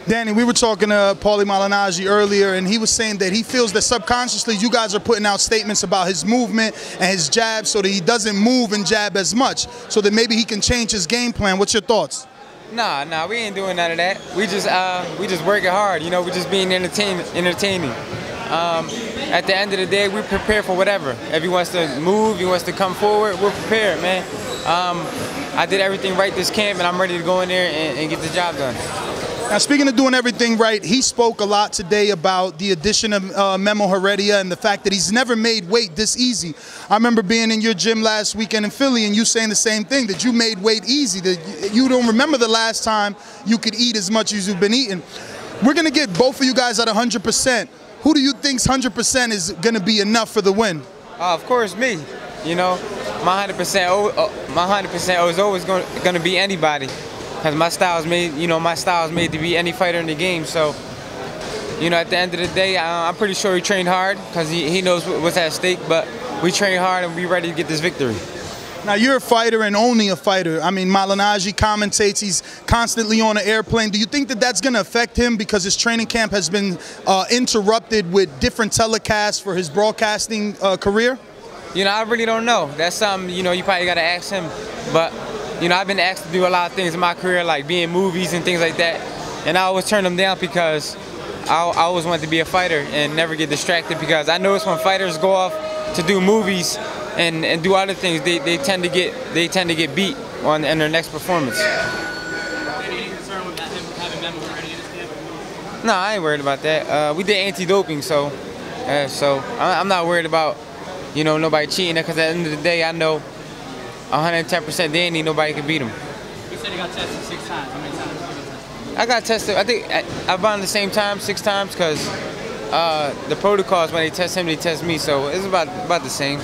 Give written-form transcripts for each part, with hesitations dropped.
Danny, we were talking to Paulie Malignaggi earlier, and he was saying that he feels that subconsciously you guys are putting out statements about his movement and his jab so that he doesn't move and jab as much, so that maybe he can change his game plan. What's your thoughts? Nah, we ain't doing none of that. We just working hard, you know, we just being entertaining. At the end of the day, we prepare for whatever. If he wants to move, he wants to come forward, we're prepared, man. I did everything right this camp, and I'm ready to go in there and get the job done. Now, speaking of doing everything right, he spoke a lot today about the addition of Memo Heredia and the fact that he's never made weight this easy. I remember being in your gym last weekend in Philly and you saying the same thing, that you made weight easy, that you don't remember the last time you could eat as much as you've been eating. We're going to get both of you guys at 100%. Who do you think's 100% is going to be enough for the win? Of course, me. You know, my 100% is always going to be anybody. Because my style is made, you know, to be any fighter in the game. So, you know, at the end of the day, I'm pretty sure he trained hard because he knows what's at stake. But we train hard and we ready to get this victory. Now, you're a fighter and only a fighter. I mean, Malignaggi commentates, he's constantly on an airplane. Do you think that that's going to affect him because his training camp has been interrupted with different telecasts for his broadcasting career? You know, I really don't know. That's something, you know, you probably got to ask him. But you know, I've been asked to do a lot of things in my career, like be in movies and things like that, and I always turn them down because I always wanted to be a fighter and never get distracted, because I notice when fighters go off to do movies and do other things, they tend to get beat in their next performance. Any concern with him having Memo already in his camp? No, I ain't worried about that. We did anti-doping, so I'm not worried about, you know, nobody cheating, because at the end of the day, I know 110% Danny, nobody can beat him. You said he got tested 6 times. How many times did you get tested? I got tested, I think I've run the same time, 6 times, because the protocols, when they test him, they test me, so it's about the same.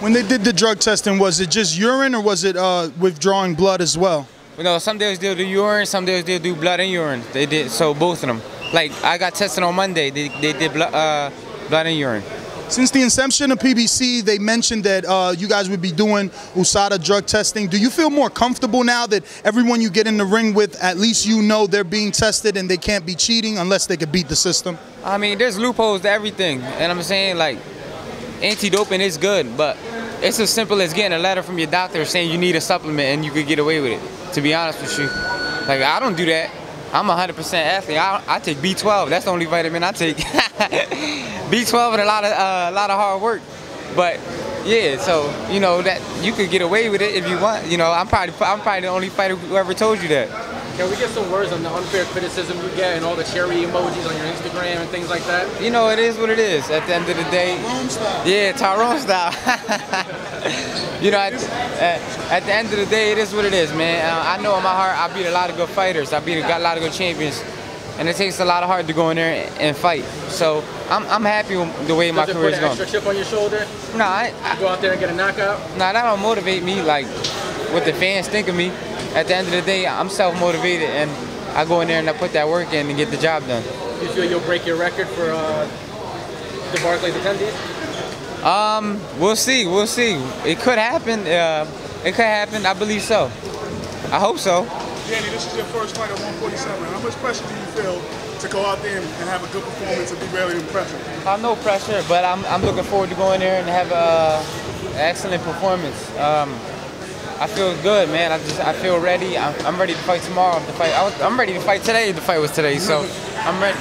When they did the drug testing, was it just urine or was it withdrawing blood as well? You know, some days they'll do urine, some days they'll do blood and urine. They did, so both of them. Like, I got tested on Monday, they did blood and urine. Since the inception of PBC, they mentioned that you guys would be doing USADA drug testing. Do you feel more comfortable now that everyone you get in the ring with, at least you know they're being tested and they can't be cheating unless they could beat the system? I mean, there's loopholes to everything. And I'm saying, like, anti-doping is good, but it's as simple as getting a letter from your doctor saying you need a supplement and you could get away with it, to be honest with you. Like, I don't do that. I'm a 100% athlete. I take B12. That's the only vitamin I take. B12 and a lot of hard work. But yeah, so you know that you could get away with it if you want. You know, I'm probably the only fighter who ever told you that. Can we get some words on the unfair criticism you get and all the cherry emojis on your Instagram and things like that? You know, it is what it is. At the end of the day, Tyrone style. Yeah, Tyrone style. You know, at the end of the day, it is what it is, man. I know in my heart I beat a lot of good fighters. I got a lot of good champions, and it takes a lot of heart to go in there and fight. So I'm happy with the way my career is going. Does it put an extra chip on your shoulder? No, I go out there and get a knockout? Nah, that don't motivate me like what the fans think of me. At the end of the day, I'm self-motivated, and I go in there and I put that work in and get the job done. You feel you'll break your record for the Barclays attendees? We'll see. We'll see. It could happen. It could happen. I believe so. I hope so. Danny, this is your first fight at 147. How much pressure do you feel to go out there and have a good performance and be really impressive? No pressure, but I'm looking forward to going there and have an excellent performance. I feel good, man. I feel ready. I'm ready to fight tomorrow. I'm ready to fight today. The fight was today, so I'm ready.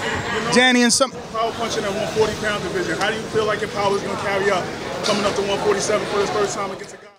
Danny, and some power punching at 140-pound division. How do you feel like your power is going to carry up coming up to 147 for the first time against a guy?